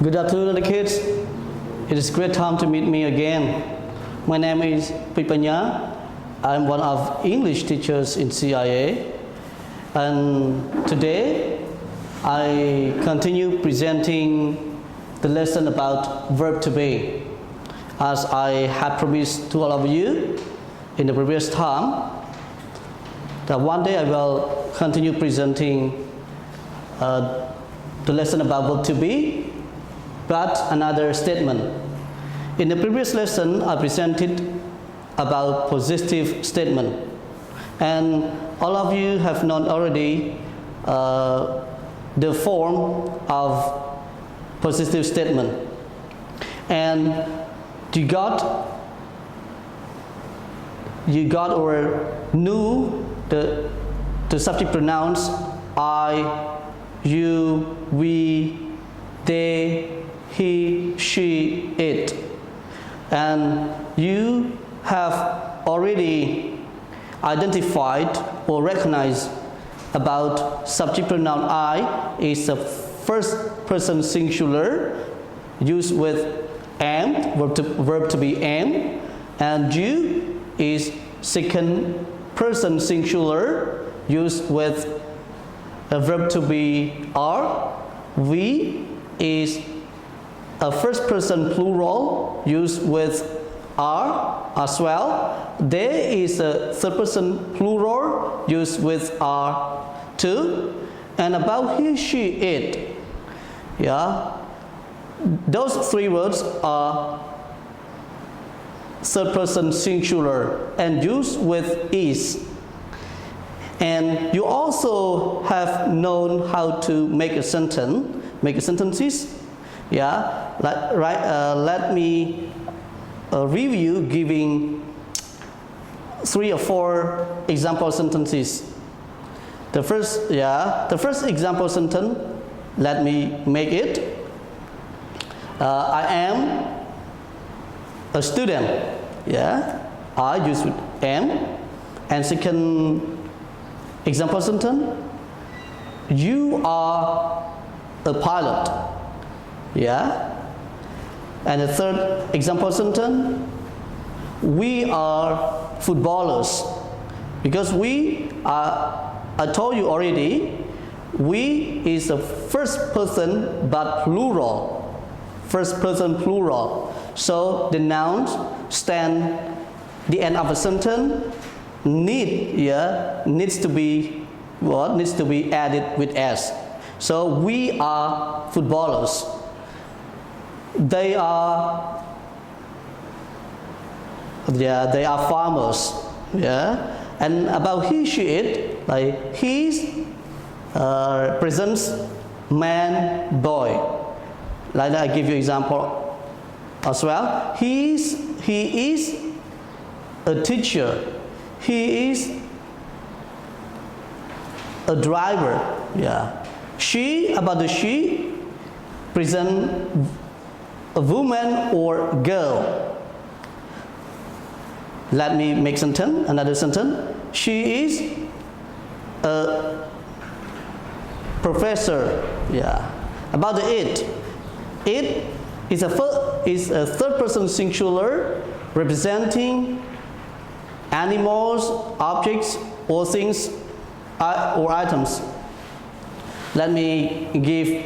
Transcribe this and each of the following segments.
Good afternoon, the kids. It is a great time to meet me again. My name is Pipanya. I'm one of English teachers in CIA. And today, I continue presenting the lesson about verb to be. As I had promised to all of you in the previous time, that one day I will continue presenting the lesson about verb to be, but another statement. In the previous lesson, I presented about positive statement, and all of you have known already the form of positive statement, and you got or knew the subject pronouns I, you, we, they, he, she, it, and you have already identified or recognized about subject pronoun I is a first person singular used with am, verb to be am, and you is second person singular used with a verb to be are, we is a first person plural used with are as well. They is a third person plural used with are too. And about he, she, it, those three words are third person singular and used with is. And you also have known how to make a sentence, sentences. Let me review giving 3 or 4 example sentences. The first example sentence, let me make it. I am a student. I use with am. And second example sentence, you are a pilot. And the third example sentence, we are footballers. Because we are, I told you already, we is a first person but plural. First person plural. So the nouns stand the end of a sentence needs to be what? Needs to be added with s. So we are footballers. They are farmers. And about he, she, it, like he presents man, boy. Like that, I give you example as well. He is a teacher. He is a driver. She, about the she, present a woman or girl. Let me make another sentence. She is a professor. About the it is a third person singular representing animals, objects, or things or items. Let me give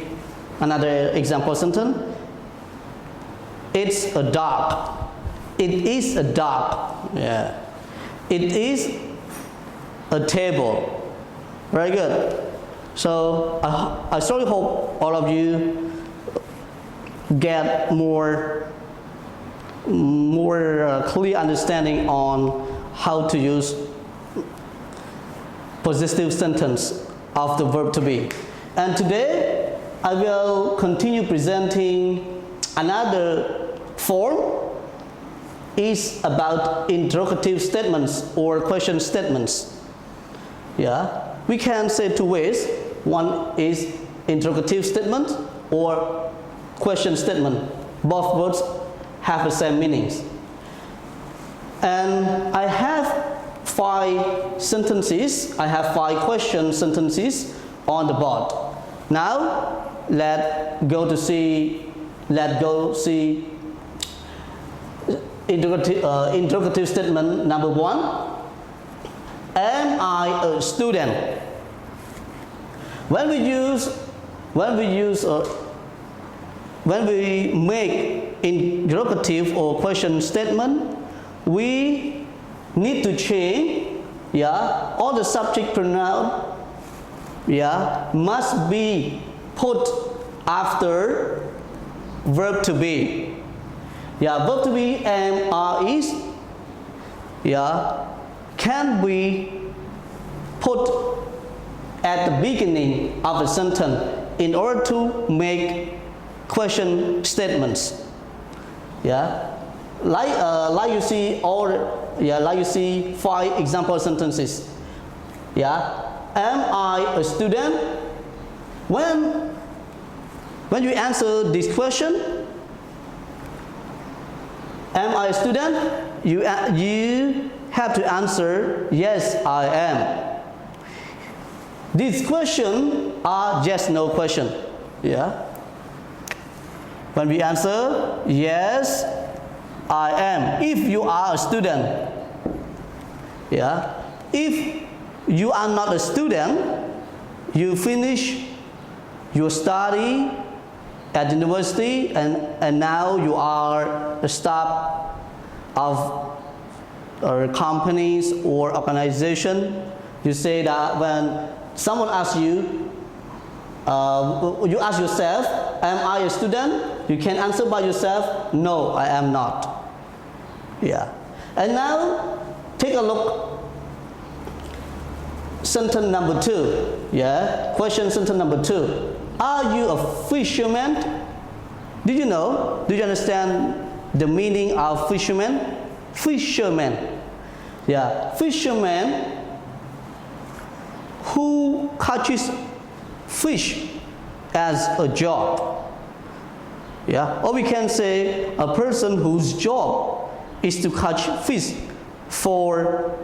another example sentence. It's a dog. It is a dog. It is a table. Very good. So I certainly hope all of you get more clear understanding on how to use positive sentence of the verb to be. And today I will continue presenting another form is about interrogative statements or question statements. We can say 2 ways. One is interrogative statement or question statement. Both words have the same meanings. And I have 5 sentences. I have 5 question sentences on the board. Now let's go to see Let's go see interrogative statement number 1. Am I a student? When we make interrogative or question statement, we need to change, all the subject pronoun, must be put after verb to be. Verb to be am, are, is, can be put at the beginning of a sentence in order to make question statements. Like you see like you see 5 example sentences. Am I a student? When you answer this question, am I a student? You have to answer, yes, I am. These questions are yes, no question. When we answer, yes, I am. If you are a student. If you are not a student, you finish your study at university and now you are a staff of companies or organization. You say that when someone asks you, you ask yourself, am I a student? You can answer by yourself, no, I am not. And now take a look. Sentence number 2. Question sentence number 2. Are you a fisherman? Did you know? Do you understand the meaning of fisherman? Fisherman. Fisherman who catches fish as a job. Or we can say a person whose job is to catch fish for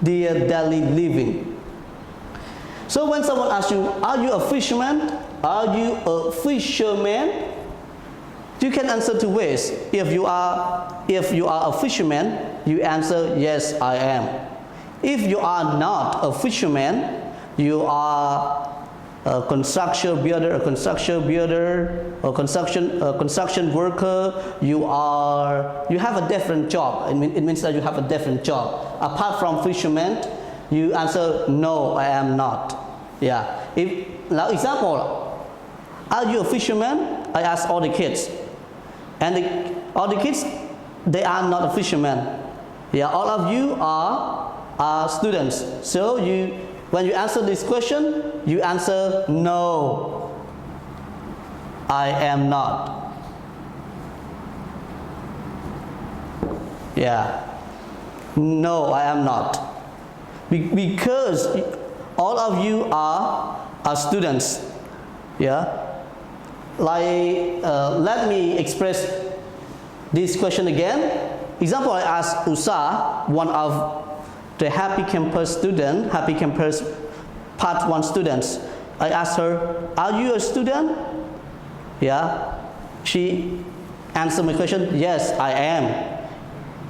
their daily living. So when someone asks you, are you a fisherman? Are you a fisherman? You can answer 2 ways. If you are a fisherman, you answer, yes, I am. If you are not a fisherman, you are a construction builder, a construction worker, you have a different job. It means that you have a different job. Apart from fisherman, you answer, no, I am not. Now example, are you a fisherman? I ask all the kids. And all the kids, they are not a fisherman. All of you are students. So when you answer this question, you answer, no, I am not. No, I am not. Because all of you are students. Let me express this question again. Example, I asked Usa, one of the Happy Campus student, Happy Campus Part 1 students. I asked her, are you a student? She answered my question, yes, I am.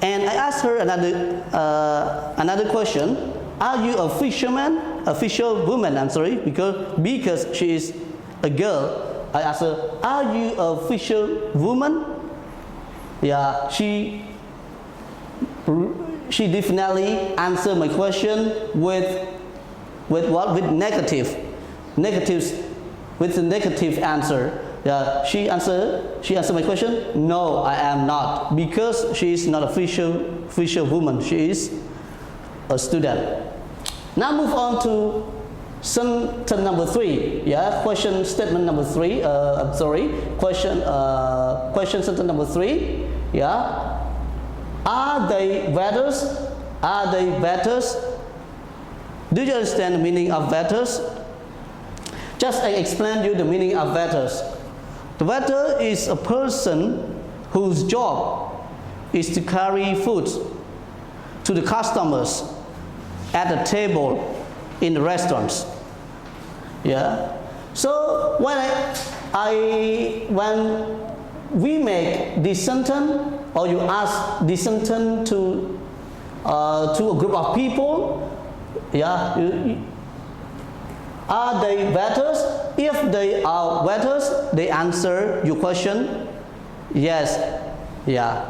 And I asked her another question, are you a fisherman? A fisherwoman, I'm sorry, because she is a girl. I asked her, are you a fisherwoman? She definitely answered my question with what? With negative. With the negative answer. She answered my question, no, I am not, because she is not a fisherwoman. She is a student. Now move on to sentence number 3. Question statement number 3. Question sentence number 3. Are they waiters? Are they waiters? Do you understand the meaning of waiters? Just I explain you the meaning of waiters. The waiter is a person whose job is to carry food to the customers at the table in the restaurants. So when when we make this sentence, or you ask this sentence to a group of people, yeah, are they waiters? If they are waiters, they answer your question, yes, yeah.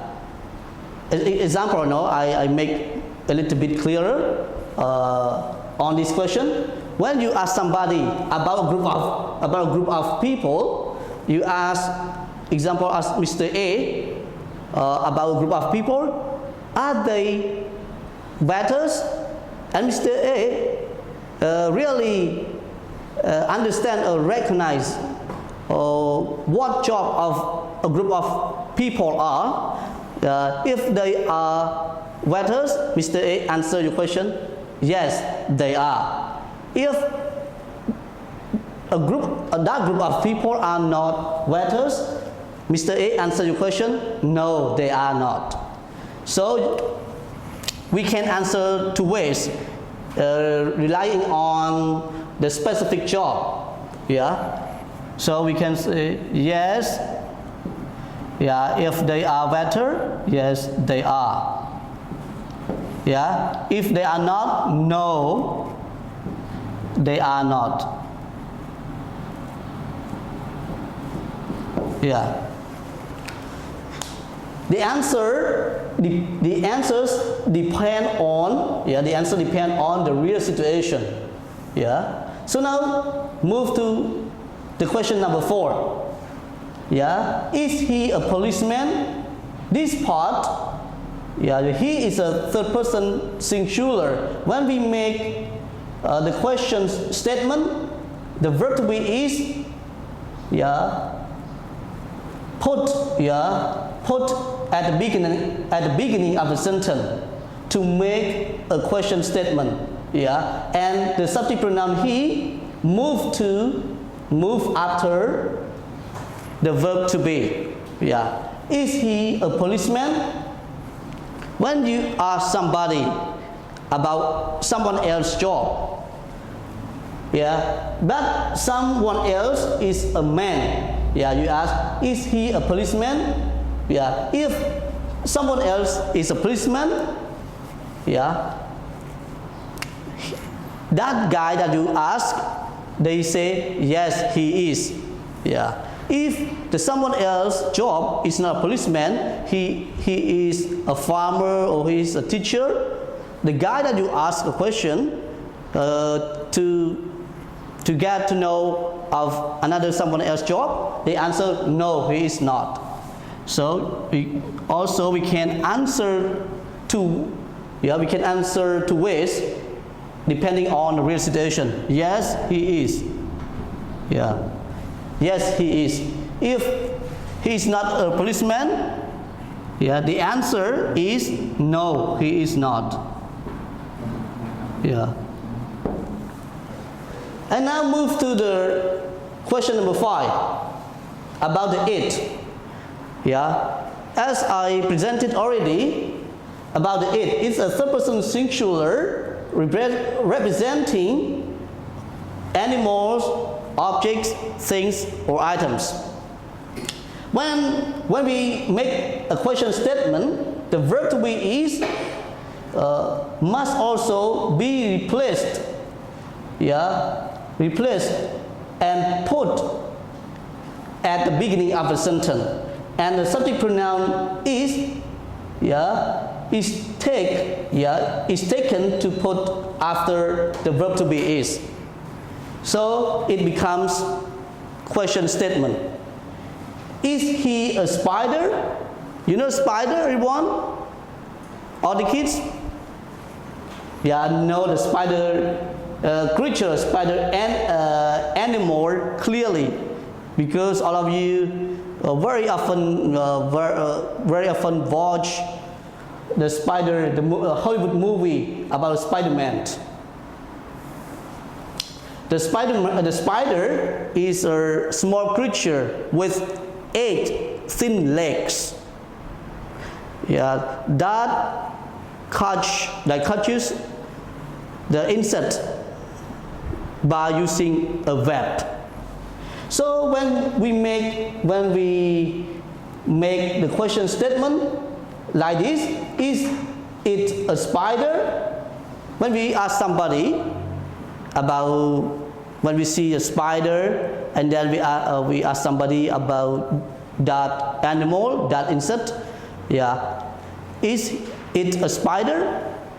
Example, no, I make a little bit clearer on this question. When you ask somebody about a group of people, you ask, example, ask Mr. A about a group of people, are they waiters? And Mr. A really understand or recognize what job of a group of people are. If they are waiters, Mr. A answer your question, yes, they are. If that group of people are not waiters, Mr. A answer your question, no, they are not. So we can answer two ways, relying on the specific job. Yeah. So we can say yes. Yeah. If they are waiter, yes, they are. Yeah. If they are not, no, they are not. Yeah. The answers depend on, yeah, the answer depend on the real situation. Yeah. So now move to the question number 4. Yeah. Is he a policeman? This part, yeah, he is a third person singular. When we make the question statement, the verb to be is, yeah, put at the beginning of the sentence to make a question statement. Yeah, and the subject pronoun he move after the verb to be. Yeah. Is he a policeman? When you ask somebody about someone else's job, yeah, but someone else is a man, yeah, you ask, is he a policeman? Yeah. If someone else is a policeman, yeah, that guy that you ask, they say yes, he is. Yeah. If the someone else's job is not a policeman, he is a farmer or he is a teacher, the guy that you ask a question to get to know of another someone else's job, they answer no, he is not. So we can answer two ways depending on the real situation. Yes, he is. Yeah. Yes, he is. If he is not a policeman, yeah, the answer is no, he is not. Yeah. And now move to the question number 5 about the it. Yeah. As I presented already about the it, it's a third person singular representing animals, objects, things, or items. When we make a question statement, the verb to be is must also be replaced. Yeah, replaced and put at the beginning of the sentence. And the subject pronoun is, yeah, is taken to put after the verb to be is. So it becomes question statement. Is he a spider? You know spider, everyone? All the kids? Yeah, know the spider creature, spider animal clearly, because all of you very often watch the spider, the Hollywood movie about Spider-Man. The spider is a small creature with 8 thin legs. Yeah, that catches the insect by using a web. So when we make the question statement like this, is it a spider? When we ask somebody about, when we see a spider, and then we ask somebody about that animal, that insect, yeah, is it a spider?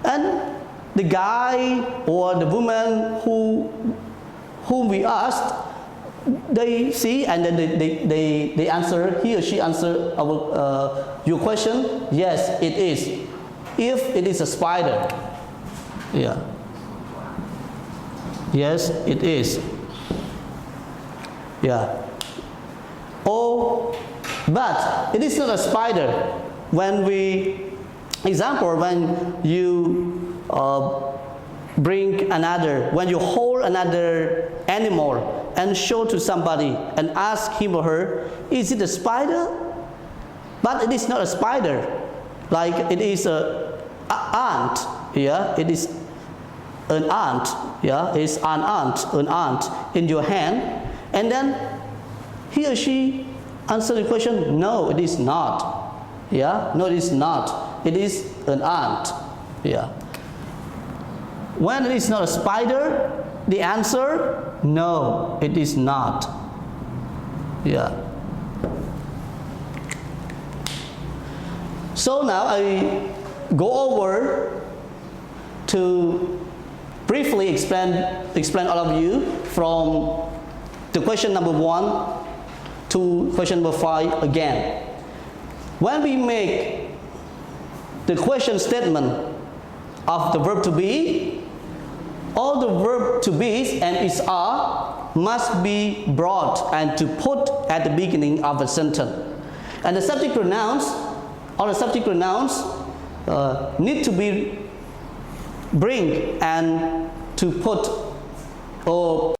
And the guy or the woman whom we asked, they see and then they answer, he or she answer your question, yes, it is. If it is a spider, yeah, yes, it is, yeah. Oh, but it is not a spider. When we, example, when you bring another, when you hold another animal and show to somebody and ask him or her, is it a spider? But it is not a spider. Like it is an ant, yeah, it is an ant, yeah, it's an ant in your hand, and then he or she answer the question, no, it is not, yeah, no, it is not, it is an ant, yeah. When it is not a spider, the answer, no, it is not, yeah. So now I go over to briefly explain all of you from the question number 1 to question number 5 again. When we make the question statement of the verb to be, all the verb to be's and its are must be brought and to put at the beginning of a sentence. And the subject pronouns, all the subject pronouns need to be bring and to put or